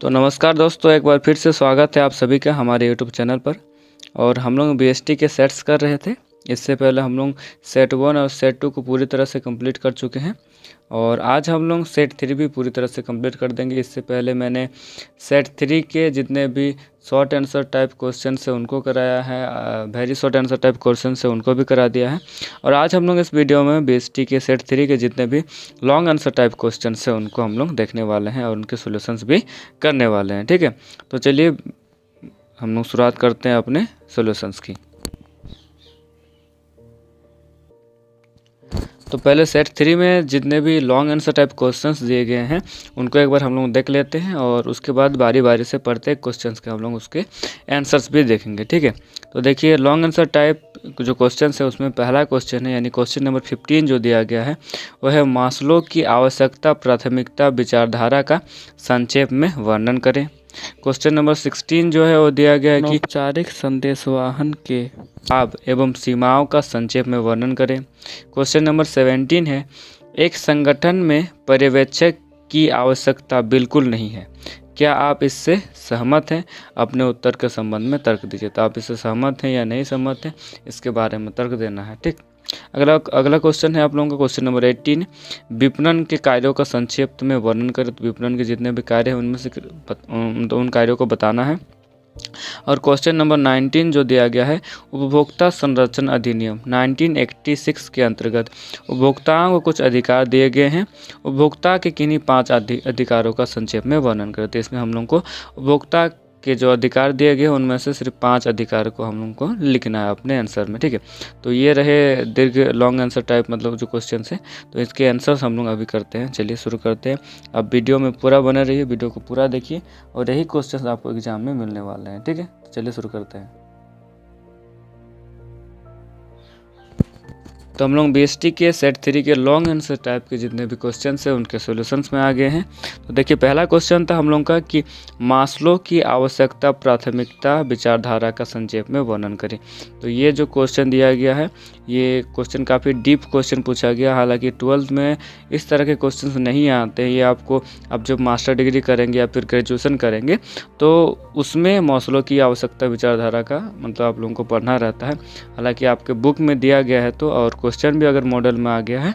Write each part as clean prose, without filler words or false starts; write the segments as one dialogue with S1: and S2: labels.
S1: तो नमस्कार दोस्तों, एक बार फिर से स्वागत है आप सभी का हमारे यूट्यूब चैनल पर। और हम लोग बीएसटी के सेट्स कर रहे थे। इससे पहले हम लोग सेट 1 और सेट 2 को पूरी तरह से कंप्लीट कर चुके हैं और आज हम लोग सेट 3 भी पूरी तरह से कंप्लीट कर देंगे। इससे पहले मैंने सेट 3 के जितने भी शॉर्ट आंसर टाइप क्वेश्चन है उनको कराया है, very short answer type question है उनको भी करा दिया है। और आज हम लोग इस वीडियो में बीएसटी के सेट 3 के जितने भी लॉन्ग आंसर टाइप क्वेश्चन है उनको हम लोग देखने वाले हैं और उनके सॉल्यूशंस भी करने वाले हैं। ठीक है, तो चलिए हम लोग शुरुआत करते हैं अपने सॉल्यूशंस की। तो पहले सेट 3 में जितने भी लॉन्ग आंसर टाइप क्वेश्चंस दिए गए हैं उनको एक बार हम लोग देख लेते हैं और उसके बाद बारी बारी से प्रत्येक क्वेश्चंस के हम लोग उसके आंसर्स भी देखेंगे। ठीक है, तो देखिए लॉन्ग आंसर टाइप जो क्वेश्चन है उसमें पहला क्वेश्चन है यानी क्वेश्चन नंबर 15 जो दिया गया है वह है मास्लो की आवश्यकता प्राथमिकता विचारधारा का संक्षेप में वर्णन करें। क्वेश्चन नंबर 16 जो है वो दिया गया है कि औपचारिक संदेशवाहन के लाभ एवं सीमाओं का संक्षेप में वर्णन करें। क्वेश्चन नंबर 17 है एक संगठन में पर्यवेक्षक की आवश्यकता बिल्कुल नहीं है, क्या आप इससे सहमत हैं? अपने उत्तर के संबंध में तर्क दीजिए। तो आप इससे सहमत हैं या नहीं सहमत हैं, इसके बारे में तर्क देना है। ठीक, अगला क्वेश्चन है आप लोगों का क्वेश्चन नंबर 18 विपणन के कार्यों का संक्षिप्त में वर्णन करें। तो विपणन के जितने भी कार्य हैं उनमें से उन कार्यों को बताना है। और क्वेश्चन नंबर 19 जो दिया गया है उपभोक्ता संरक्षण अधिनियम 1986 के अंतर्गत उपभोक्ताओं को कुछ अधिकार दिए गए हैं, उपभोक्ता के किन्हीं 5 अधिकारों का संक्षेप में वर्णन करते हैं। इसमें हम लोग को उपभोक्ता के जो अधिकार दिए गए उनमें से सिर्फ 5 अधिकार को हम लोग को लिखना है अपने आंसर में। ठीक है, तो ये रहे दीर्घ लॉन्ग आंसर टाइप मतलब जो क्वेश्चन है, तो इसके आंसर्स हम लोग अभी करते हैं। चलिए शुरू करते हैं। अब वीडियो में पूरा बने रहिए, वीडियो को पूरा देखिए और यही क्वेश्चन आपको एग्जाम में मिलने वाले हैं। ठीक है, तो चलिए शुरू करते हैं। तो हम लोग बीएसटी के सेट 3 के लॉन्ग आंसर टाइप के जितने भी क्वेश्चन हैं उनके सॉल्यूशंस में आ गए हैं। तो देखिए पहला क्वेश्चन था हम लोग का कि मास्लो की आवश्यकता प्राथमिकता विचारधारा का संक्षेप में वर्णन करें। तो ये जो क्वेश्चन दिया गया है ये क्वेश्चन काफ़ी डीप क्वेश्चन पूछा गया। हालांकि 12th में इस तरह के क्वेश्चन नहीं आते हैं। ये आपको अब जब मास्टर डिग्री करेंगे या फिर ग्रेजुएशन करेंगे तो उसमें मास्लो की आवश्यकता विचारधारा का मतलब आप लोगों को पढ़ना रहता है। हालांकि आपके बुक में दिया गया है तो और क्वेश्चन भी अगर मॉडल में आ गया है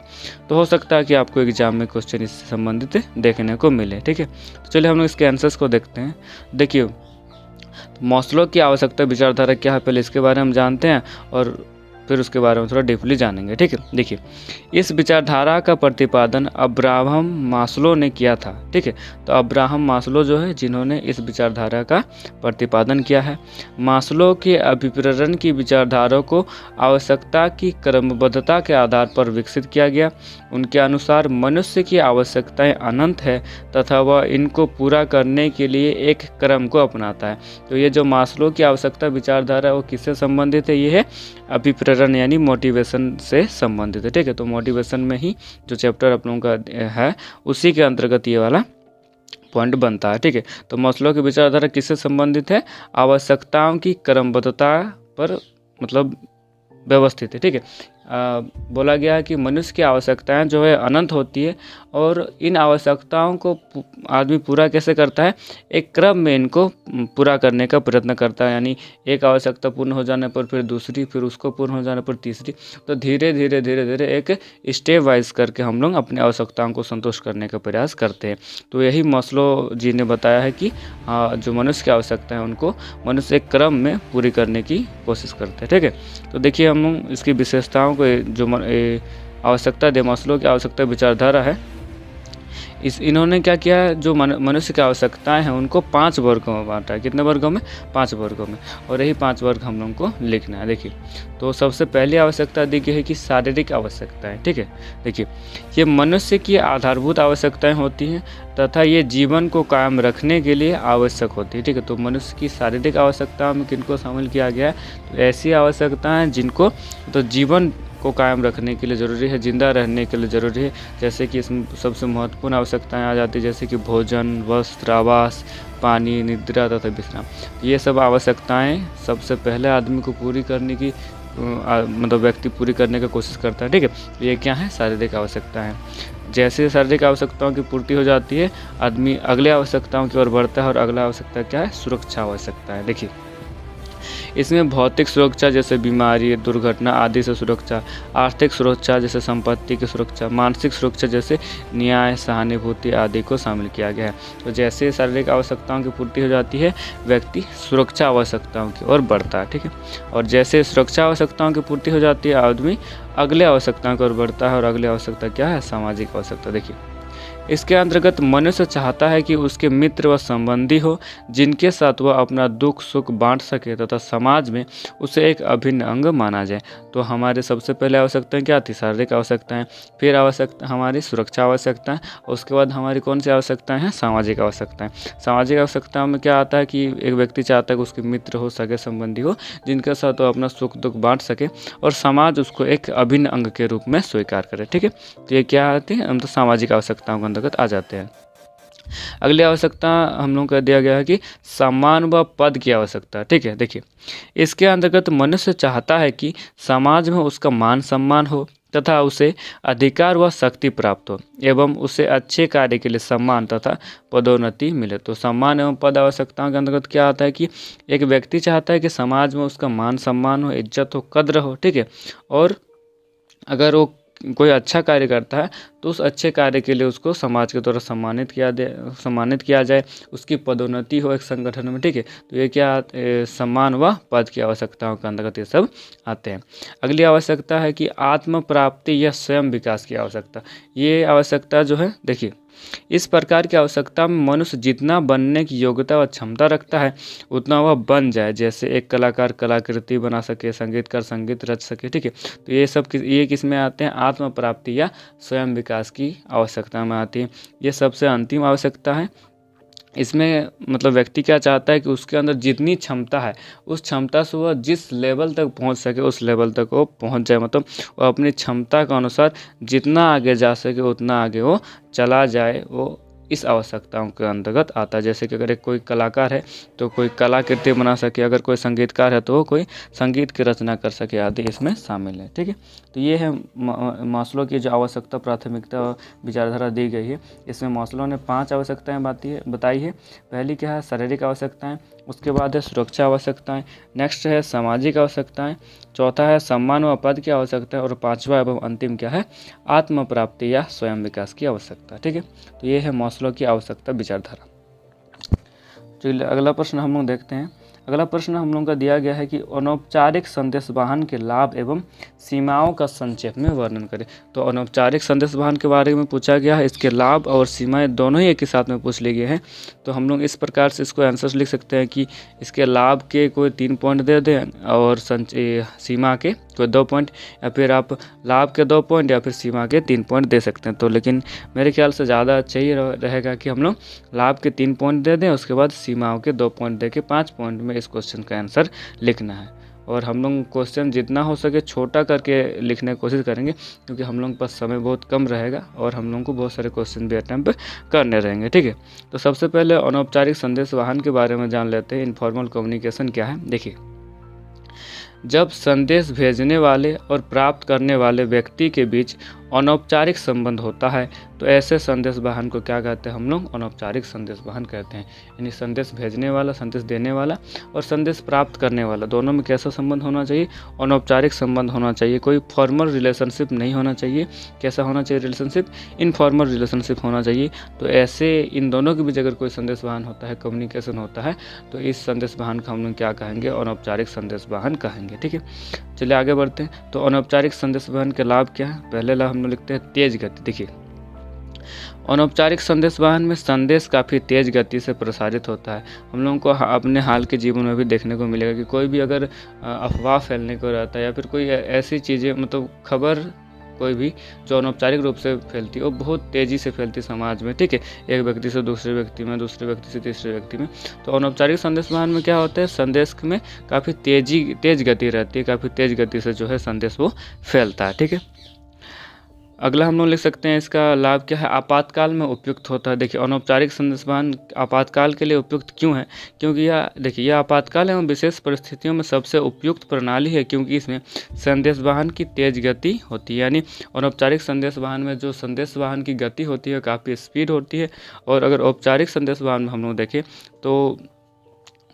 S1: तो हो सकता है कि आपको एग्जाम में क्वेश्चन इससे संबंधित देखने को मिले। ठीक है, तो चलिए हम लोग इसके आंसर्स को देखते हैं। देखिए मास्लो की आवश्यकता विचारधारा क्या है पहले इसके बारे में हम जानते हैं और फिर उसके बारे में थोड़ा डीपली जानेंगे। ठीक है, देखिए इस विचारधारा का प्रतिपादन अब्राहम मास्लो ने किया था। ठीक है, तो अब्राहम मास्लो जो है जिन्होंने इस विचारधारा का प्रतिपादन किया है। मास्लो के अभिप्रेरण की विचारधारा को आवश्यकता की क्रमबद्धता के आधार पर विकसित किया गया। उनके अनुसार मनुष्य की आवश्यकताएं अनंत है तथा वह इनको पूरा करने के लिए एक क्रम को अपनाता है। तो ये जो मास्लो की आवश्यकता विचारधारा है वो किससे संबंधित है? ये है अभिप्रेरण यानी मोटिवेशन से संबंधित है। ठीक है, तो मोटिवेशन में ही जो चैप्टर आप लोगों का है उसी के अंतर्गत ये वाला पॉइंट बनता है। ठीक है, तो मास्लो की विचारधारा किससे संबंधित है? आवश्यकताओं की क्रमबद्धता पर मतलब व्यवस्थित है। ठीक है, बोला गया है कि मनुष्य की आवश्यकताएं जो है अनंत होती है और इन आवश्यकताओं को आदमी पूरा कैसे करता है? एक क्रम में इनको पूरा करने का प्रयत्न करता है। यानी एक आवश्यकता पूर्ण हो जाने पर फिर दूसरी, फिर उसको पूर्ण हो जाने पर तीसरी, तो धीरे धीरे एक स्टेप वाइज करके हम लोग अपनी आवश्यकताओं को संतुष्ट करने का प्रयास करते हैं। तो यही मास्लो जी ने बताया है कि जो मनुष्य की आवश्यकता है उनको मनुष्य एक क्रम में पूरी करने की कोशिश करते हैं। ठीक है, तो देखिए हम लोग इसकी विशेषताओं को जो आवश्यकता दे मास्लो की आवश्यकता विचारधारा है इन्होंने क्या किया है? जो मनुष्य की आवश्यकताएं हैं उनको 5 वर्गों में बांटा है। कितने वर्गों में? 5 वर्गों में, और यही 5 वर्ग हम लोगों को लिखना है। देखिए तो सबसे पहली आवश्यकता दी गई है कि शारीरिक आवश्यकताएं। ठीक है, देखिए ये मनुष्य की आधारभूत आवश्यकताएं होती हैं तथा ये जीवन को कायम रखने के लिए आवश्यक होती है। ठीक है, तो मनुष्य की शारीरिक आवश्यकताओं में किनको शामिल किया गया है? तो ऐसी आवश्यकताएं जिनको तो जीवन को कायम रखने के लिए ज़रूरी है, जिंदा रहने के लिए ज़रूरी है। जैसे कि इसमें सबसे महत्वपूर्ण आवश्यकताएं आ जाती है जैसे कि भोजन, वस्त्र, आवास, पानी, निद्रा तथा विश्राम। ये सब आवश्यकताएं सबसे पहले आदमी को पूरी करने की मतलब व्यक्ति पूरी करने की कोशिश करता है। ठीक है, ये क्या है? शारीरिक आवश्यकता है। जैसे शारीरिक आवश्यकताओं की पूर्ति हो जाती है, आदमी अगले आवश्यकताओं की ओर बढ़ता है, और अगला आवश्यकता क्या है? सुरक्षा आवश्यकता है। देखिए, इसमें भौतिक सुरक्षा जैसे बीमारी, दुर्घटना आदि से सुरक्षा, आर्थिक सुरक्षा जैसे संपत्ति की सुरक्षा, मानसिक सुरक्षा जैसे न्याय, सहानुभूति आदि को शामिल किया गया है। तो जैसे शारीरिक आवश्यकताओं की पूर्ति हो जाती है, व्यक्ति सुरक्षा आवश्यकताओं की ओर बढ़ता है, ठीक है। और जैसे सुरक्षा आवश्यकताओं की पूर्ति हो जाती है, आदमी अगले आवश्यकताओं की ओर बढ़ता है, और अगले आवश्यकता क्या है? सामाजिक आवश्यकता। देखिए, इसके अंतर्गत मनुष्य चाहता है कि उसके मित्र व संबंधी हो, जिनके साथ वह अपना दुख सुख बांट सके तथा समाज में उसे एक अभिन्न अंग माना जाए। तो हमारे सबसे पहले आवश्यकताएं क्या थी? शारीरिक आवश्यकताएं, फिर आवश्यकता हमारी सुरक्षा आवश्यकताएं, और उसके बाद हमारी कौन सी आवश्यकताएं हैं? सामाजिक आवश्यकताएं। सामाजिक आवश्यकताओं में क्या आता है कि एक व्यक्ति चाहता है कि उसके मित्र हो, सगे संबंधी हो, जिनके साथ वो अपना सुख दुख बांट सके, और समाज उसको एक अभिन्न अंग के रूप में स्वीकार करे, ठीक है। तो ये क्या आती है? हम तो सामाजिक आवश्यकताओं के अंतर्गत आ जाते हैं। अगली आवश्यकता हम लोग का दिया गया है कि सम्मान व पद की आवश्यकता, ठीक है। देखिए, इसके अंतर्गत मनुष्य चाहता है कि समाज में उसका मान सम्मान हो तथा उसे अधिकार व शक्ति प्राप्त हो, एवं उसे अच्छे कार्य के लिए सम्मान तथा पदोन्नति मिले। तो सम्मान एवं पद आवश्यकताओं के अंतर्गत क्या आता है कि एक व्यक्ति चाहता है कि समाज में उसका मान सम्मान हो, इज्जत हो, कद्र हो, ठीक है। और अगर वो कोई अच्छा कार्य करता है तो उस अच्छे कार्य के लिए उसको समाज के द्वारा सम्मानित किया जाए, उसकी पदोन्नति हो एक संगठन में, ठीक है। तो ये क्या सम्मान व पद की आवश्यकताओं के अंतर्गत ये सब आते हैं। अगली आवश्यकता है कि आत्म प्राप्ति या स्वयं विकास की आवश्यकता। ये आवश्यकता जो है, देखिए, इस प्रकार की आवश्यकता में मनुष्य जितना बनने की योग्यता व क्षमता रखता है उतना वह बन जाए। जैसे एक कलाकार कलाकृति बना सके, संगीतकार संगीत रच सके, ठीक है। तो ये किस में आते हैं? आत्म प्राप्ति या स्वयं विकास की आवश्यकता में आती है। ये सबसे अंतिम आवश्यकता है। इसमें मतलब व्यक्ति क्या चाहता है कि उसके अंदर जितनी क्षमता है, उस क्षमता से वह जिस लेवल तक पहुंच सके उस लेवल तक वो पहुंच जाए। मतलब वो अपनी क्षमता के अनुसार जितना आगे जा सके उतना आगे वो चला जाए, वो इस आवश्यकताओं के अंतर्गत आता है। जैसे कि अगर कोई कलाकार है तो कोई कलाकृति बना सके, अगर कोई संगीतकार है तो वो कोई संगीत की रचना कर सके, आदि इसमें शामिल है, ठीक है। तो ये है मास्लो की जो आवश्यकता प्राथमिकता विचारधारा दी गई है। इसमें मास्लो ने 5 आवश्यकताएं बताई है। पहली क्या है? शारीरिक आवश्यकताएं, उसके बाद है सुरक्षा आवश्यकताएं, नेक्स्ट है सामाजिक आवश्यकताएं, चौथा है सम्मान व पद की आवश्यकता, और पांचवा एवं अंतिम क्या है? आत्म प्राप्ति या स्वयं विकास की आवश्यकता, ठीक है। तो ये है मास्लो की आवश्यकता विचारधारा। चलिए अगला प्रश्न हम लोग देखते हैं। अगला प्रश्न हम लोगों का दिया गया है कि अनौपचारिक संदेशवाहन के लाभ एवं सीमाओं का संक्षेप में वर्णन करें। तो अनौपचारिक संदेशवाहन के बारे में पूछा गया है, इसके लाभ और सीमाएं दोनों ही एक ही साथ में पूछ लिए गए हैं। तो हम लोग इस प्रकार से इसको आंसर लिख सकते हैं कि इसके लाभ के कोई 3 पॉइंट दे दें और सीमा के कोई 2 पॉइंट, या फिर आप लाभ के 2 पॉइंट या फिर सीमा के 3 पॉइंट दे सकते हैं। तो लेकिन मेरे ख्याल से ज़्यादा अच्छा ही रहेगा कि हम लोग लाभ के 3 पॉइंट दे दें, उसके बाद सीमाओं के 2 पॉइंट दे के 5 पॉइंट में इस क्वेश्चन का आंसर लिखना है। और हम लोग क्वेश्चन जितना हो सके छोटा करके लिखने की कोशिश करेंगे, क्योंकि हम लोग के पास समय बहुत कम रहेगा और हम लोग को बहुत सारे क्वेश्चन भी अटेम्प्ट करने रहेंगे, ठीक है। तो सबसे पहले अनौपचारिक संदेशवाहन के बारे में जान लेते हैं। इनफॉर्मल कम्युनिकेशन क्या है? देखिए, जब संदेश भेजने वाले और प्राप्त करने वाले व्यक्ति के बीच अनौपचारिक संबंध होता है तो ऐसे संदेश वाहन को क्या कहते हैं? हम लोग अनौपचारिक संदेश वाहन कहते हैं। यानी संदेश भेजने वाला, संदेश देने वाला और संदेश प्राप्त करने वाला, दोनों में कैसा संबंध होना चाहिए? अनौपचारिक संबंध होना चाहिए। कोई फॉर्मल रिलेशनशिप नहीं होना चाहिए। कैसा होना चाहिए रिलेशनशिप? इनफॉर्मल रिलेशनशिप होना चाहिए। तो ऐसे इन दोनों के बीच अगर कोई संदेश वाहन होता है, कम्युनिकेशन होता है, तो इस संदेश वाहन का हम लोग क्या कहेंगे? अनौपचारिक संदेश वाहन कहेंगे, ठीक है। चलिए आगे बढ़ते हैं। तो अनौपचारिक संदेश वाहन के लाभ क्या है? पहले लाभ हम लोग लिखते हैं तेज गति। देखिए, अनौपचारिक संदेश वाहन में संदेश काफ़ी तेज गति से प्रसारित होता है। हम लोगों को अपने हाल के जीवन में भी देखने को मिलेगा कि कोई भी अगर अफवाह फैलने को रहता है या फिर कोई ऐसी चीज़ें, मतलब खबर कोई भी जो अनौपचारिक रूप से फैलती है वो बहुत तेज़ी से फैलती समाज में, ठीक है। एक व्यक्ति से दूसरे व्यक्ति में, दूसरे व्यक्ति से तीसरे व्यक्ति में। तो अनौपचारिक संदेश वाहन में क्या होता है? संदेश में काफ़ी तेज गति रहती है, काफ़ी तेज गति से जो है संदेश वो फैलता है, ठीक है। अगला हम लोग लिख सकते हैं, इसका लाभ क्या है, आपातकाल में उपयुक्त होता है। देखिए अनौपचारिक संदेशवाहन आपातकाल के लिए उपयुक्त क्यों है, क्योंकि यह देखिए यह आपातकाल एवं विशेष परिस्थितियों में सबसे उपयुक्त प्रणाली है, क्योंकि इसमें संदेशवाहन की तेज गति होती है। यानी अनौपचारिक संदेशवाहन में जो संदेशवाहन की गति होती है काफ़ी स्पीड होती है, और अगर औपचारिक संदेशवाहन में हम लोग देखें तो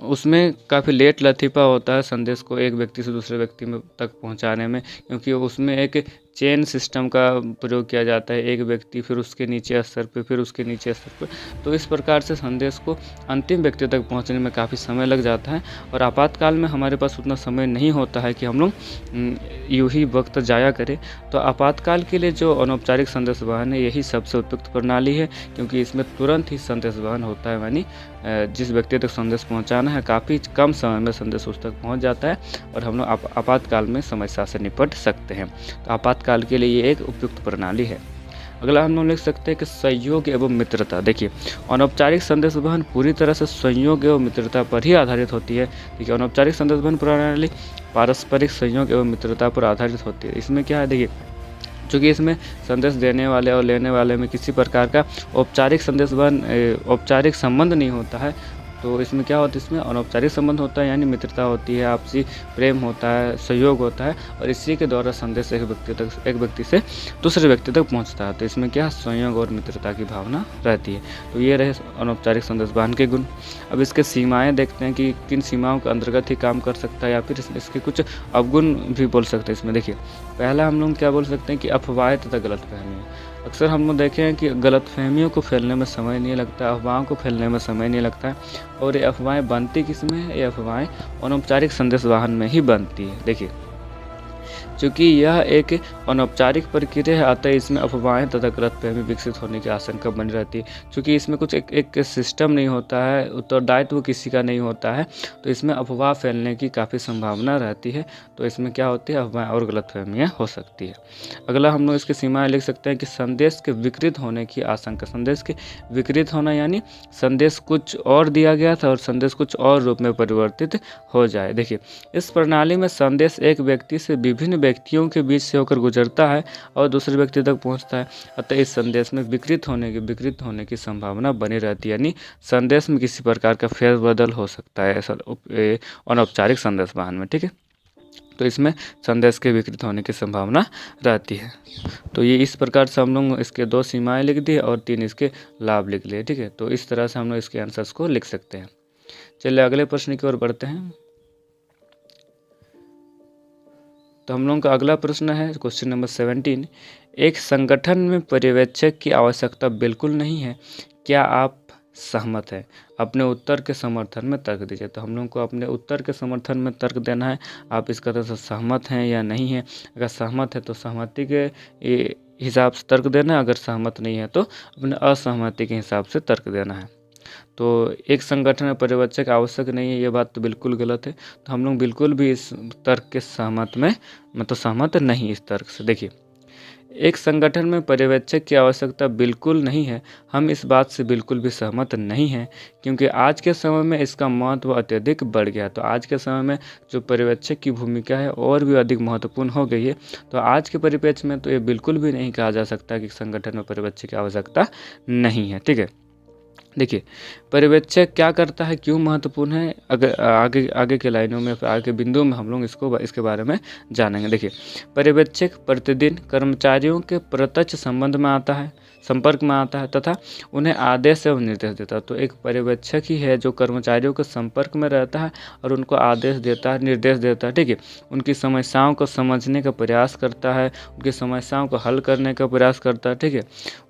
S1: उसमें काफ़ी लेट लतीफ़ा होता है संदेश को एक व्यक्ति से दूसरे व्यक्ति में तक पहुंचाने में, क्योंकि उसमें एक चेन सिस्टम का प्रयोग किया जाता है, एक व्यक्ति फिर उसके नीचे स्तर पे फिर उसके नीचे स्तर पे, तो इस प्रकार से संदेश को अंतिम व्यक्ति तक पहुंचने में काफ़ी समय लग जाता है। और आपातकाल में हमारे पास उतना समय नहीं होता है कि हम लोग यूँ ही वक्त जाया करें। तो आपातकाल के लिए जो अनौपचारिक संदेशवाहन है यही सबसे उपयुक्त प्रणाली है, क्योंकि इसमें तुरंत ही संदेशवाहन होता है, यानी जिस व्यक्ति तक संदेश पहुंचाना है काफ़ी कम समय में संदेश उस तक पहुंच जाता है और हम लोग आपातकाल में समस्या से निपट सकते हैं। तो आपातकाल के लिए ये एक उपयुक्त प्रणाली है। अगला हम लोग लिख सकते हैं कि सहयोग एवं मित्रता। देखिए अनौपचारिक संदेशवाहन पूरी तरह से सहयोग एवं मित्रता पर ही आधारित होती है। देखिए अनौपचारिक संदेशवाहन प्रणाली पारस्परिक सहयोग एवं मित्रता पर आधारित होती है। इसमें क्या है, देखिए चूँकि इसमें संदेश देने वाले और लेने वाले में किसी प्रकार का औपचारिक संबंध नहीं होता है, तो इसमें क्या होता है, इसमें अनौपचारिक संबंध होता है, यानी मित्रता होती है, आपसी प्रेम होता है, सहयोग होता है, और इसी के द्वारा संदेश एक व्यक्ति से दूसरे व्यक्ति तक पहुंचता है। तो इसमें क्या सहयोग और मित्रता की भावना रहती है। तो ये रहे अनौपचारिक संदेशवाहन के गुण। अब इसके सीमाएं देखते हैं कि किन सीमाओं के अंतर्गत ही काम कर सकता है, या फिर इसके कुछ अवगुण भी बोल सकते हैं। इसमें देखिए पहला हम लोग क्या बोल सकते हैं कि अफवाहें तथा गलतफहमियाँ। अक्सर हम लोग देखे हैं कि गलतफहमियों को फैलने में समय नहीं लगता, अफवाहों को फैलने में समय नहीं लगता है, और ये अफवाहें बनती किस में है, ये अफवाहें अनौपचारिक संदेशवाहन में ही बनती है। देखिए चूँकि यह एक अनौपचारिक प्रक्रिया है, अतः इसमें अफवाहें तथा गलतफहमी विकसित होने की आशंका बनी रहती है। चूँकि इसमें कुछ एक सिस्टम नहीं होता है, उत्तरदायित्व किसी का नहीं होता है, तो इसमें अफवाह फैलने की काफ़ी संभावना रहती है। तो इसमें क्या होती है, अफवाहें और गलतफहमियाँ हो सकती है। अगला हम लोग इसकी सीमाएँ लिख सकते हैं कि संदेश के विकृत होने की आशंका। संदेश के विकृत होना यानी संदेश कुछ और दिया गया था और संदेश कुछ और रूप में परिवर्तित हो जाए। देखिए इस प्रणाली में संदेश एक व्यक्ति से विभिन्न व्यक्तियों के बीच से होकर गुजरता है और दूसरे व्यक्ति तक पहुंचता है, अतः इस संदेश में विकृत होने की संभावना बनी रहती है, यानी संदेश में किसी प्रकार का फेरबदल हो सकता है अनौपचारिक संदेशवाहन में। ठीक है, तो इसमें संदेश के विकृत होने की संभावना रहती है। तो ये इस प्रकार से हम लोग इसके 2 सीमाएं लिख दिए और 3 इसके लाभ लिख लिए। ठीक है, तो इस तरह से हम लोग इसके आंसर्स को लिख सकते हैं। चलिए अगले प्रश्न की ओर बढ़ते हैं। तो हम लोगों का अगला प्रश्न है क्वेश्चन नंबर 17। एक संगठन में पर्यवेक्षक की आवश्यकता बिल्कुल नहीं है, क्या आप सहमत हैं? अपने उत्तर के समर्थन में तर्क दीजिए। तो हम लोगों को अपने उत्तर के समर्थन में तर्क देना है, आप इस कथन से सहमत हैं या नहीं है। अगर सहमत है तो सहमति के हिसाब से तर्क देना है, अगर सहमत नहीं है तो अपने असहमति के हिसाब से तर्क देना है। तो एक संगठन में पर्यवेक्षक आवश्यक नहीं है, ये बात तो बिल्कुल गलत है। तो हम लोग बिल्कुल भी इस तर्क के सहमत नहीं इस तर्क से। देखिए एक संगठन में पर्यवेक्षक की आवश्यकता बिल्कुल नहीं है, हम इस बात से बिल्कुल भी सहमत नहीं हैं, क्योंकि आज के समय में इसका महत्व अत्यधिक बढ़ गया। तो आज के समय में जो पर्यवेक्षक की भूमिका है और भी अधिक महत्वपूर्ण हो गई है। तो आज के परिप्रेक्ष्य में तो ये बिल्कुल भी नहीं कहा जा सकता कि संगठन में पर्यवेक्षक की आवश्यकता नहीं है। ठीक है, देखिए पर्यवेक्षक क्या करता है, क्यों महत्वपूर्ण है, अगर आगे के लाइनों में आगे बिंदु में हम लोग इसके बारे में जानेंगे। देखिए पर्यवेक्षक प्रतिदिन कर्मचारियों के प्रत्यक्ष संपर्क में आता है तथा उन्हें आदेश एवं निर्देश देता है। तो एक पर्यवेक्षक ही है जो कर्मचारियों के संपर्क में रहता है और उनको आदेश देता है, निर्देश देता है। ठीक है, उनकी समस्याओं को समझने का प्रयास करता है, उनकी समस्याओं को हल करने का प्रयास करता है। ठीक है,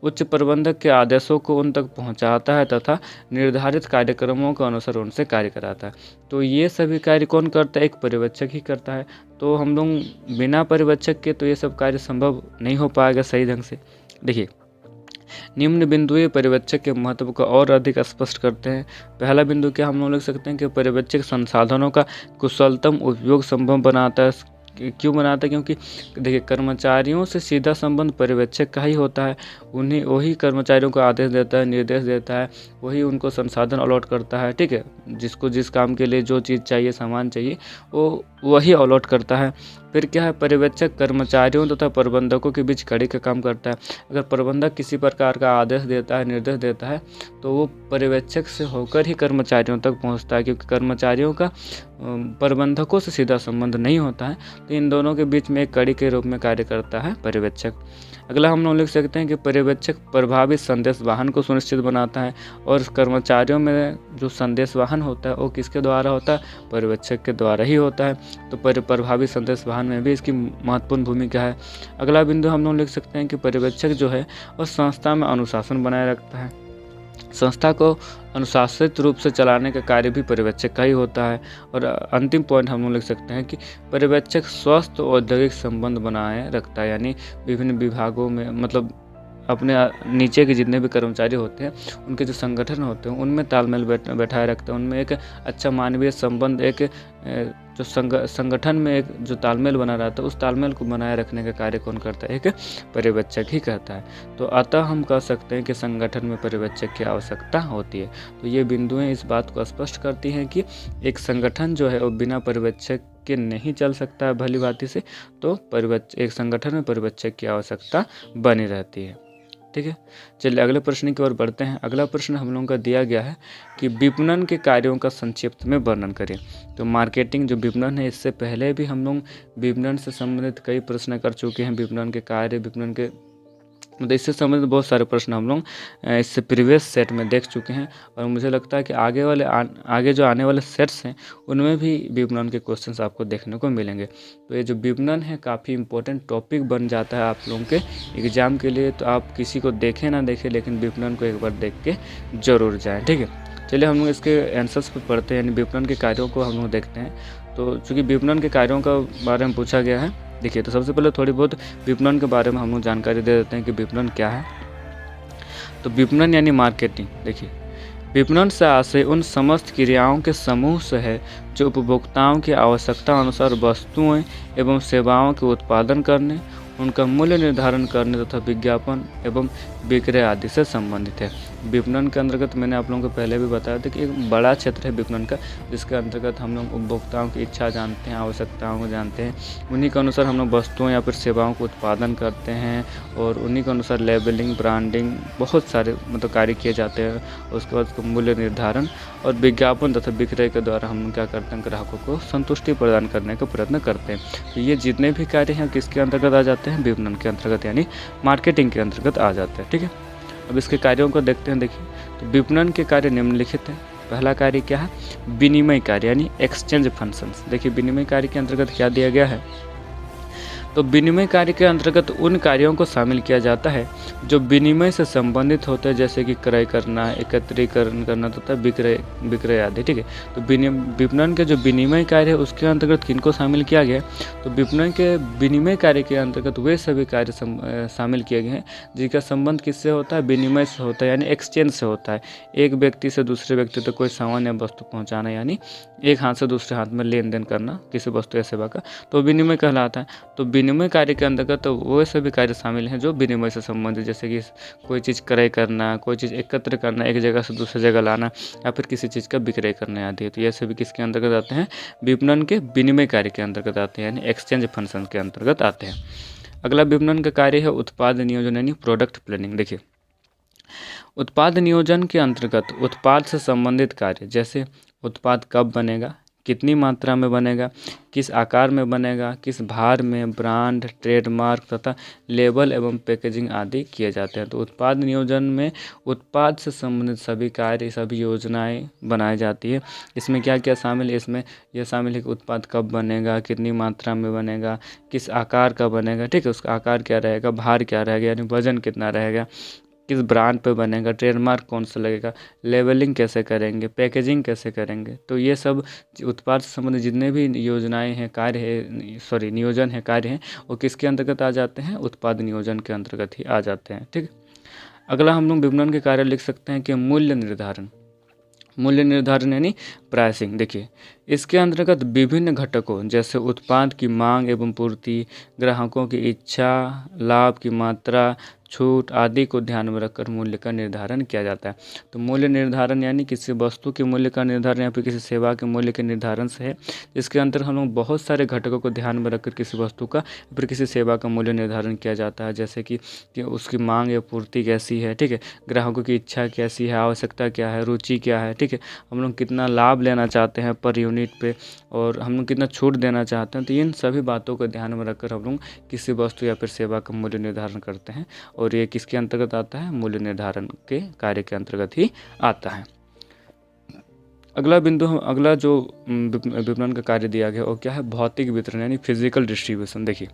S1: उच्च प्रबंधक के आदेशों को उन तक पहुँचाता है तथा निर्धारित कार्यक्रमों के अनुसार उनसे कार्य कराता है। तो ये सभी कार्य कौन करता है, एक पर्यवेक्षक ही करता है। तो हम लोग बिना पर्यवेक्षक के तो ये सब कार्य संभव नहीं हो पाएगा सही ढंग से। देखिए निम्न बिंदु पर्यवेक्षक के महत्व को और अधिक स्पष्ट करते हैं। पहला बिंदु क्या हम लोग लिख सकते हैं कि पर्यवेक्षक संसाधनों का कुशलतम उपयोग संभव बनाता है। क्यों बनाता है, क्योंकि देखिए कर्मचारियों से सीधा संबंध पर्यवेक्षक का ही होता है। वही कर्मचारियों को आदेश देता है, निर्देश देता है, वही उनको संसाधन अलॉट करता है। ठीक है, जिसको जिस काम के लिए जो चीज़ चाहिए, सामान चाहिए, वो वही अलॉट करता है। फिर क्या है, पर्यवेक्षक कर्मचारियों तथा प्रबंधकों के बीच कड़ी का काम करता है। अगर प्रबंधक किसी प्रकार का आदेश देता है, निर्देश देता है, तो वो पर्यवेक्षक से होकर ही कर्मचारियों तक पहुंचता है, क्योंकि कर्मचारियों का प्रबंधकों से सीधा संबंध नहीं होता है। तो इन दोनों के बीच में एक कड़ी के रूप में कार्य करता है पर्यवेक्षक। अगला हम लोग लिख सकते हैं कि पर्यवेक्षक प्रभावी संदेश वाहन को सुनिश्चित बनाता है, और कर्मचारियों में जो संदेश वाहन होता है वो किसके द्वारा होता है, पर्यवेक्षक के द्वारा ही होता है। तो प्रभावी संदेश वाहन में भी इसकी महत्वपूर्ण भूमिका है। अगला बिंदु हम लोग लिख सकते हैं कि पर्यवेक्षक जो है वो संस्था में अनुशासन बनाए रखता है। संस्था को अनुशासित रूप से चलाने का कार्य भी पर्यवेक्षक का ही होता है। और अंतिम पॉइंट हम लोग लिख सकते हैं कि पर्यवेक्षक स्वस्थ औद्योगिक संबंध बनाए रखता है, यानी विभिन्न विभागों में, मतलब अपने नीचे के जितने भी कर्मचारी होते हैं उनके जो संगठन होते हैं उनमें तालमेल बैठाए रखते हैं, उनमें एक अच्छा मानवीय संबंध, एक जो संगठन में एक जो तालमेल बना रहता है उस तालमेल को बनाए रखने का कार्य कौन करता है, एक पर्यवेक्षक ही करता है। तो अतः हम कह सकते हैं कि संगठन में पर्यवेक्षक की आवश्यकता होती है। तो ये बिंदुएं इस बात को स्पष्ट करती हैं कि एक संगठन जो है वो बिना पर्यवेक्षक के नहीं चल सकता है भली भांति से। तो एक संगठन में पर्यवेक्षक की आवश्यकता बनी रहती है। ठीक है, चलिए अगले प्रश्न की ओर बढ़ते हैं। अगला प्रश्न हम लोगों का दिया गया है कि विपणन के कार्यों का संक्षिप्त में वर्णन करें। तो मार्केटिंग जो विपणन है, इससे पहले भी हम लोग विपणन से संबंधित कई प्रश्न कर चुके हैं। विपणन के कार्य, विपणन के मतलब इससे संबंधित बहुत सारे प्रश्न हम लोग इससे प्रीवियस सेट में देख चुके हैं, और मुझे लगता है कि आगे जो आने वाले सेट्स हैं उनमें भी विपणन के क्वेश्चंस आपको देखने को मिलेंगे। तो ये जो विपणन है काफ़ी इंपॉर्टेंट टॉपिक बन जाता है आप लोगों के एग्ज़ाम के लिए। तो आप किसी को देखें ना देखें, लेकिन विपणन को एक बार देख के ज़रूर जाएँ। ठीक है, चलिए हम लोग इसके आंसर्स पर पढ़ते हैं, यानी विपणन के कार्यों को हम लोग देखते हैं। तो चूँकि विपणन के कार्यों का बारे में पूछा गया है, देखिए तो सबसे पहले थोड़ी बहुत विपणन के बारे में हम लोग जानकारी दे देते हैं कि विपणन क्या है। तो विपणन यानी मार्केटिंग। देखिए, विपणन से आशय उन समस्त क्रियाओं के समूह से है जो उपभोक्ताओं की आवश्यकता अनुसार वस्तुएं एवं सेवाओं के उत्पादन करने, उनका मूल्य निर्धारण करने तथा विज्ञापन एवं विक्रय आदि से संबंधित है। विपणन के अंतर्गत मैंने आप लोगों को पहले भी बताया था कि एक बड़ा क्षेत्र है विपणन का, जिसके अंतर्गत हम लोग उपभोक्ताओं की इच्छा जानते हैं, आवश्यकताओं को जानते हैं, उन्हीं के अनुसार हम लोग वस्तुओं या फिर सेवाओं को उत्पादन करते हैं, और उन्हीं के अनुसार लेबलिंग, ब्रांडिंग, बहुत सारे मतलब कार्य किए जाते हैं। उसके बाद उसका मूल्य निर्धारण और विज्ञापन तथा विक्रय के द्वारा हम लोग क्या करते हैं, ग्राहकों को संतुष्टि प्रदान करने का प्रयत्न करते हैं। तो ये जितने भी कार्य हैं किसके अंतर्गत आ जाते हैं, विपणन के अंतर्गत यानी मार्केटिंग के अंतर्गत आ जाते हैं। ठीक है, अब इसके कार्यों को देखते हैं। देखिए, तो विपणन के कार्य निम्नलिखित हैं। पहला कार्य क्या है, विनिमय कार्य यानी एक्सचेंज फंक्शंस। देखिए, विनिमय कार्य के अंतर्गत क्या दिया गया है, तो विनिमय कार्य के अंतर्गत उन कार्यों को शामिल किया जाता है जो विनिमय से संबंधित होते हैं, जैसे कि क्रय करना, एकत्रीकरण करना तथा विक्रय आदि। ठीक है, तो विपणन के जो विनिमय कार्य है उसके अंतर्गत किनको शामिल किया गया, तो विपणन के विनिमय कार्य के अंतर्गत वे सभी कार्य शामिल किए गए हैं जिनका संबंध किससे होता है, विनिमय से होता है, यानी एक्सचेंज से होता है। एक व्यक्ति से दूसरे व्यक्ति तक कोई सामान या वस्तु पहुँचाना, यानी एक हाथ से दूसरे हाथ में लेन देन करना किसी वस्तु या सेवा का, तो विनिमय कहलाता है। तो विनिमय कार्य के अंतर्गत तो वो सभी कार्य शामिल हैं जो विनिमय से संबंधित, जैसे कि कोई चीज़ क्रय करना, कोई चीज़ एकत्र करना, एक जगह से दूसरी जगह लाना, या फिर किसी चीज़ का विक्रय करना आदि। तो ये सभी किसके अंतर्गत आते हैं, विपणन के विनिमय कार्य के अंतर्गत आते हैं, यानी एक्सचेंज फंक्शन के अंतर्गत आते हैं। अगला विपणन का कार्य है उत्पाद नियोजन यानी प्रोडक्ट प्लानिंग। देखिए, उत्पाद नियोजन के अंतर्गत उत्पाद से संबंधित कार्य, जैसे उत्पाद कब बनेगा, कितनी मात्रा में बनेगा, किस आकार में बनेगा, किस भार में, ब्रांड, ट्रेडमार्क तथा लेबल एवं पैकेजिंग आदि किए जाते हैं। तो उत्पाद नियोजन में उत्पाद से संबंधित सभी कार्य, सभी योजनाएं बनाई जाती है। इसमें क्या क्या शामिल है, इसमें यह शामिल है कि उत्पाद कब बनेगा, कितनी मात्रा में बनेगा, किस आकार का बनेगा, ठीक है, उसका आकार क्या रहेगा, भार क्या रहेगा यानी वजन कितना रहेगा, किस ब्रांड पे बनेगा, ट्रेडमार्क कौन सा लगेगा, लेबलिंग कैसे करेंगे, पैकेजिंग कैसे करेंगे। तो ये सब उत्पाद से संबंधित जितने भी योजनाएं हैं, कार्य है, नियोजन है, कार्य हैं, वो किसके अंतर्गत आ जाते हैं, उत्पाद नियोजन के अंतर्गत ही आ जाते हैं। ठीक, अगला हम लोग विपणन के कार्य लिख सकते हैं कि मूल्य निर्धारण। मूल्य निर्धारण यानी प्राइसिंग। देखिए, इसके अंतर्गत विभिन्न घटकों जैसे उत्पाद की मांग एवं पूर्ति, ग्राहकों की इच्छा, लाभ की मात्रा, छूट आदि को ध्यान में रखकर मूल्य का निर्धारण किया जाता है। तो मूल्य निर्धारण यानी किसी वस्तु के मूल्य का निर्धारण या फिर किसी सेवा के मूल्य के निर्धारण से है। इसके अंतर्गत हम लोग बहुत सारे घटकों को ध्यान में रखकर किसी वस्तु का या फिर किसी सेवा का मूल्य निर्धारण किया जाता है, जैसे कि उसकी मांग या पूर्ति कैसी है, ठीक है, ग्राहकों की इच्छा कैसी है, आवश्यकता क्या है, रुचि क्या है, ठीक है, हम लोग कितना लाभ लेना चाहते हैं पर यूनिट पे, और हम लोग कितना छूट देना चाहते हैं। तो इन सभी बातों को ध्यान में रखकर हम लोग किसी वस्तु या फिर सेवा का मूल्य निर्धारण करते हैं, और ये किसके अंतर्गत आता है? मूल्य निर्धारण के कार्य के अंतर्गत ही आता है। अगला जो विपणन का कार्य दिया गया वो क्या है? भौतिक वितरण यानी फिजिकल डिस्ट्रीब्यूशन। देखिए,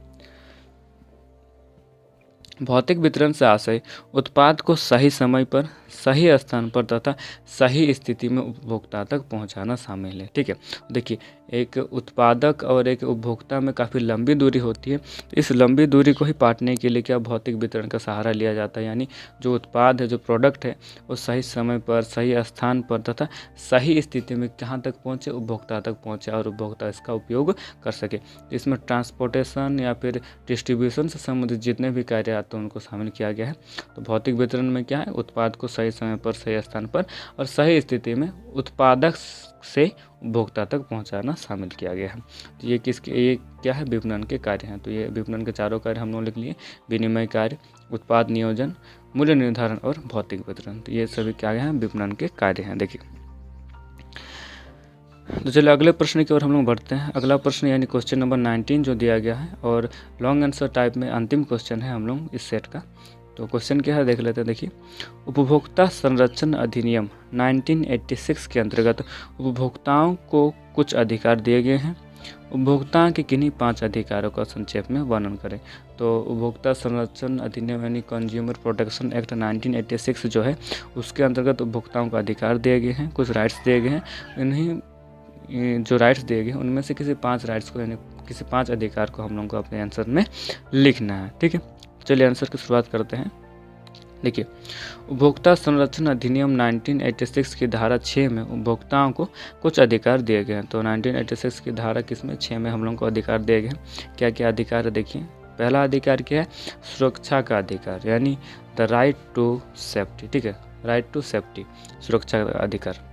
S1: भौतिक वितरण से आशय उत्पाद को सही समय पर, सही स्थान पर तथा सही स्थिति में उपभोक्ता तक पहुंचाना शामिल है। ठीक है, देखिए, एक उत्पादक और एक उपभोक्ता में काफ़ी लंबी दूरी होती है। इस लंबी दूरी को ही पाटने के लिए क्या भौतिक वितरण का सहारा लिया जाता है, यानी जो उत्पाद है, जो प्रोडक्ट है, वो सही समय पर, सही स्थान पर तथा सही स्थिति में कहाँ तक पहुँचे? उपभोक्ता तक पहुँचे और उपभोक्ता इसका उपयोग कर सके। इसमें ट्रांसपोर्टेशन या फिर डिस्ट्रीब्यूशन से संबंधित जितने भी कार्य आते हैं उनको शामिल किया गया है। तो भौतिक वितरण में क्या है? उत्पाद को सही समय पर, सही स्थान पर और सही स्थिति में उत्पादक से उपभोक्ता तक पहुंचाना शामिल किया गया है। तो ये क्या है? विपणन के कार्य हैं। तो ये विपणन के चारों कार्य हम लोग लिख लिए: विनिमय कार्य, उत्पाद नियोजन, मूल्य निर्धारण और भौतिक वितरण। तो ये सभी क्या हैं? विपणन के कार्य हैं। देखिए, तो चलिए अगले प्रश्न की ओर हम लोग बढ़ते हैं। अगला प्रश्न यानी क्वेश्चन नंबर 19 जो दिया गया है, और लॉन्ग आंसर टाइप में अंतिम क्वेश्चन है हम लोग इस सेट का। तो क्वेश्चन क्या है देख लेते हैं। देखिए, उपभोक्ता संरक्षण अधिनियम 1986 के अंतर्गत उपभोक्ताओं को कुछ अधिकार दिए गए हैं। उपभोक्ता के किन्हीं 5 अधिकारों का संक्षेप में वर्णन करें। तो उपभोक्ता संरक्षण अधिनियम यानी कंज्यूमर प्रोटेक्शन एक्ट 1986 जो है, उसके अंतर्गत उपभोक्ताओं को अधिकार दिए गए हैं, कुछ राइट्स दिए गए हैं। इन्हीं जो राइट्स दिए गए उनमें से किसी 5 राइट्स को यानी किसी 5 अधिकार को हम लोगों को अपने आंसर में लिखना है। ठीक है, चलिए आंसर की शुरुआत करते हैं। देखिए, उपभोक्ता संरक्षण अधिनियम 1986 की धारा 6 में उपभोक्ताओं को कुछ अधिकार दिए गए हैं। तो 1986 की धारा किसमें? 6 में हम लोगों को अधिकार दिए गए हैं। क्या क्या अधिकार है? देखिए, पहला अधिकार क्या है? सुरक्षा का अधिकार यानी द राइट टू सेफ्टी। ठीक है, राइट टू सेफ्टी, सुरक्षा का अधिकार।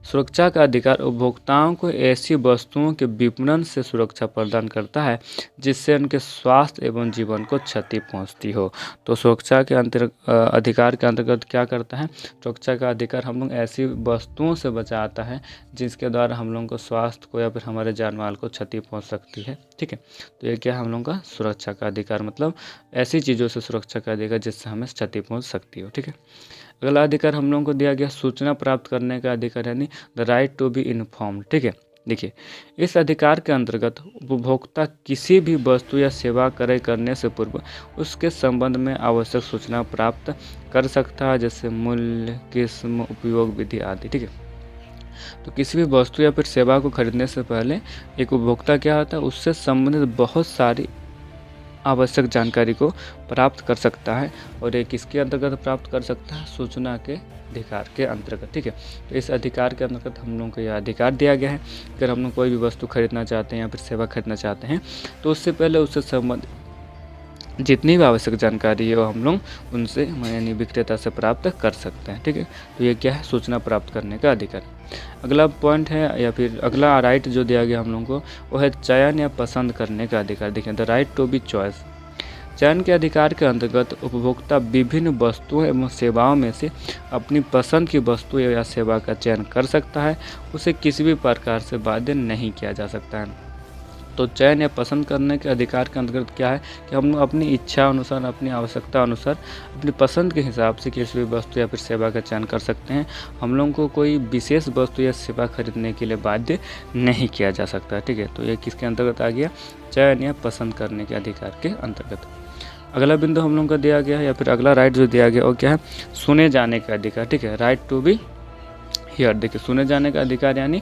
S1: सुरक्षा का अधिकार उपभोक्ताओं को ऐसी वस्तुओं के विपणन से सुरक्षा प्रदान करता है जिससे उनके स्वास्थ्य एवं जीवन को क्षति पहुंचती हो। तो सुरक्षा के अधिकार के अंतर्गत क्या करता है? सुरक्षा का अधिकार हम लोग ऐसी वस्तुओं से बचाता है जिसके द्वारा हम लोगों को स्वास्थ्य को या फिर हमारे जान माल को क्षति पहुँच सकती है। ठीक है, तो ये क्या है हम लोगों का? सुरक्षा का अधिकार, मतलब ऐसी चीज़ों से सुरक्षा का अधिकार जिससे हमें क्षति पहुँच सकती हो। ठीक है, अगला अधिकार हम लोगों को दिया गया सूचना प्राप्त करने का अधिकार यानी the right to be informed. ठीक है, देखिए, इस अधिकार के अंतर्गत उपभोक्ता किसी भी वस्तु या सेवा क्रय करने से पूर्व उसके संबंध में आवश्यक सूचना प्राप्त कर सकता है, जैसे मूल्य, किस्म, उपयोग विधि आदि। ठीक है, तो किसी भी वस्तु या फिर सेवा को खरीदने से पहले एक उपभोक्ता क्या होता है? उससे संबंधित बहुत सारी आवश्यक जानकारी को प्राप्त कर सकता है, और ये किसके अंतर्गत प्राप्त कर सकता है? सूचना के अधिकार के अंतर्गत। ठीक है, तो इस अधिकार के अंतर्गत हम लोगों को यह अधिकार दिया गया है। अगर हम लोग कोई भी वस्तु खरीदना चाहते हैं या फिर सेवा खरीदना चाहते हैं तो उससे पहले उससे संबंधित जितनी भी आवश्यक जानकारी है वो हम लोग उनसे यानी विक्रेता से प्राप्त कर सकते हैं। ठीक है, तो ये क्या है? सूचना प्राप्त करने का अधिकार। अगला पॉइंट है या फिर अगला राइट जो दिया गया हम लोगों को वो है चयन या पसंद करने का अधिकार। देखिए, the right to be choice. चयन के अधिकार के अंतर्गत उपभोक्ता विभिन्न वस्तुओं एवं सेवाओं में से अपनी पसंद की वस्तु या सेवा का चयन कर सकता है। उसे किसी भी प्रकार से बाध्य नहीं किया जा सकता है। तो चयन या पसंद करने के अधिकार के अंतर्गत क्या है कि हम लोग अपनी इच्छा अनुसार, अपनी आवश्यकता अनुसार, अपनी पसंद के हिसाब से किसी भी वस्तु या फिर सेवा का चयन कर सकते हैं। हम लोगों को कोई विशेष वस्तु या सेवा खरीदने के लिए बाध्य नहीं किया जा सकता। ठीक है, तो ये किसके अंतर्गत आ गया? चयन या पसंद करने के अधिकार के अंतर्गत। अगला बिंदु हम लोगों का दिया गया है या फिर अगला राइट जो दिया गया वो क्या है? सुने जाने का अधिकार। ठीक है, राइट टू बी हियर। देखिए, सुने जाने का अधिकार यानी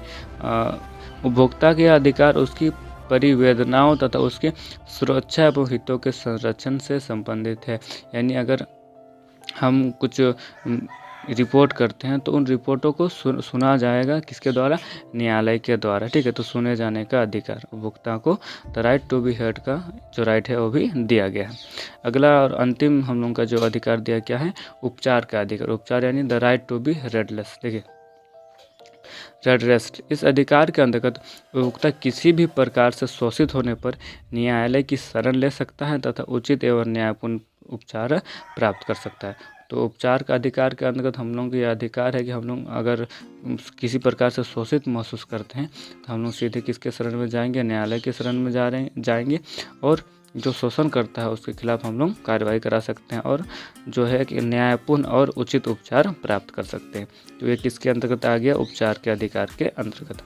S1: उपभोक्ता के अधिकार उसकी परिवेदनाओं तथा उसके सुरक्षा एवं हितों के संरक्षण से संबंधित है। यानी अगर हम कुछ रिपोर्ट करते हैं तो उन रिपोर्टों को सुना जाएगा किसके द्वारा, न्यायालय के द्वारा, ठीक है। तो सुने जाने का अधिकार उपभोक्ता को the right to be heard का जो राइट है वो भी दिया गया है। अगला और अंतिम हम लोगों का जो अधिकार दिया क्या है, उपचार का अधिकार। उपचार यानी द राइट टू बी रेडलेस, देखिए रेडरेस्ट। इस अधिकार के अंतर्गत उपभोक्ता किसी भी प्रकार से शोषित होने पर न्यायालय की शरण ले सकता है तथा उचित एवं न्यायपूर्ण उपचार प्राप्त कर सकता है। तो उपचार का अधिकार के अंतर्गत हम लोगों को यह अधिकार है कि हम लोग अगर किसी प्रकार से शोषित महसूस करते हैं तो हम लोग सीधे किसके शरण में जाएंगे, न्यायालय के शरण में जाएंगे और जो शोषण करता है उसके खिलाफ हम लोग कार्रवाई करा सकते हैं और जो है कि न्यायपूर्ण और उचित उपचार प्राप्त कर सकते हैं। तो ये किसके अंतर्गत आ गया, उपचार के अधिकार के अंतर्गत।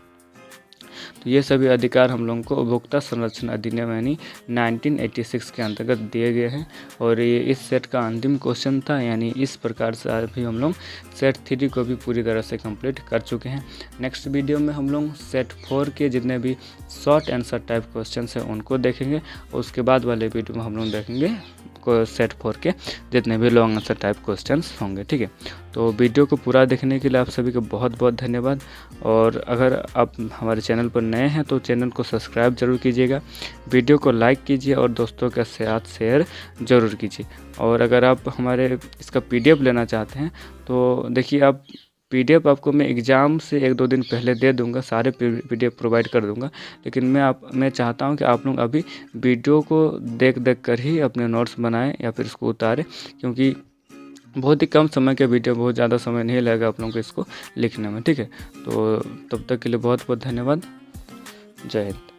S1: तो ये सभी अधिकार हम लोगों को उपभोक्ता संरक्षण अधिनियम यानी 1986 के अंतर्गत दिए गए हैं और ये इस सेट का अंतिम क्वेश्चन था। यानी इस प्रकार से अभी हम लोग सेट 3 को भी पूरी तरह से कंप्लीट कर चुके हैं। नेक्स्ट वीडियो में हम लोग सेट 4 के जितने भी शॉर्ट आंसर टाइप क्वेश्चन हैं उनको देखेंगे और उसके बाद वाले वीडियो में हम लोग देखेंगे सेट 4 के जितने भी लॉन्ग आंसर टाइप क्वेश्चंस होंगे, ठीक है। तो वीडियो को पूरा देखने के लिए आप सभी को बहुत बहुत धन्यवाद। और अगर आप हमारे चैनल पर नए हैं तो चैनल को सब्सक्राइब जरूर कीजिएगा, वीडियो को लाइक कीजिए और दोस्तों के साथ शेयर जरूर कीजिए। और अगर आप हमारे इसका PDF लेना चाहते हैं तो देखिए आप PDF आपको मैं एग्ज़ाम से 1-2 दिन पहले दे दूंगा, सारे PDF प्रोवाइड कर दूंगा। लेकिन मैं चाहता हूं कि आप लोग अभी वीडियो को देख कर ही अपने नोट्स बनाएं या फिर इसको उतारें, क्योंकि बहुत ही कम समय के वीडियो, बहुत ज़्यादा समय नहीं लगेगा आप लोगों को इसको लिखने में, ठीक है। तो तब तक के लिए बहुत बहुत धन्यवाद। जय हिंद।